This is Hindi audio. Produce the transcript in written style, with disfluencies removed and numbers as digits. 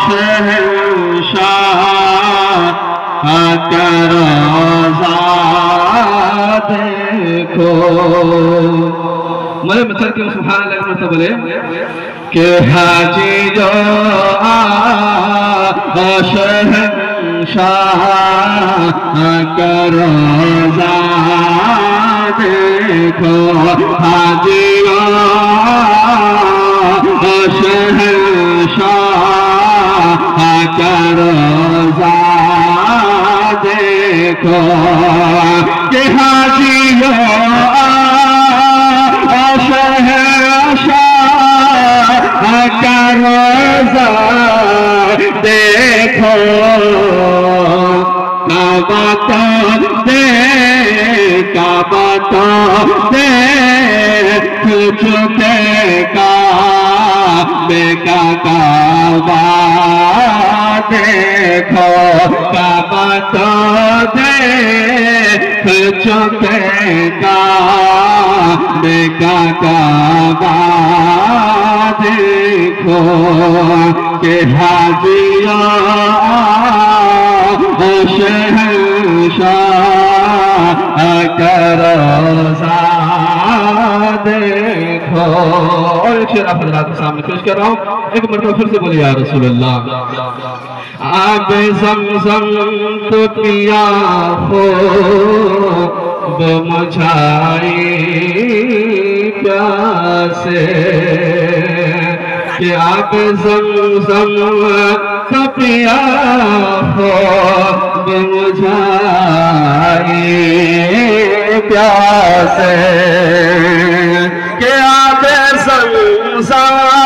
शहंशाह आकर देखो। मरे मचल के सुभान अल्लाह तो बोले कि हाजी जो शहंशाह आकर देखो। हाजी शहंशाह आकर देखो कि हाजियो शहंशाह आकर देखो। काबा तो देख चुके काबे का काबा देखो। काबा तो देख चुके काबे का काबा देखो कि हाजिया शहंशाह कर देखो। और एक शेर आप हज़रात के सामने पेश कर रहा हूँ, एक मरतबा फिर से बोलिए या रसूल अल्लाह। आब ज़मज़म तो पिया हो बुझाई प्यासे कि आब ज़मज़म तो पिया हो बुझाई प्यासे कि आब ज़मज़म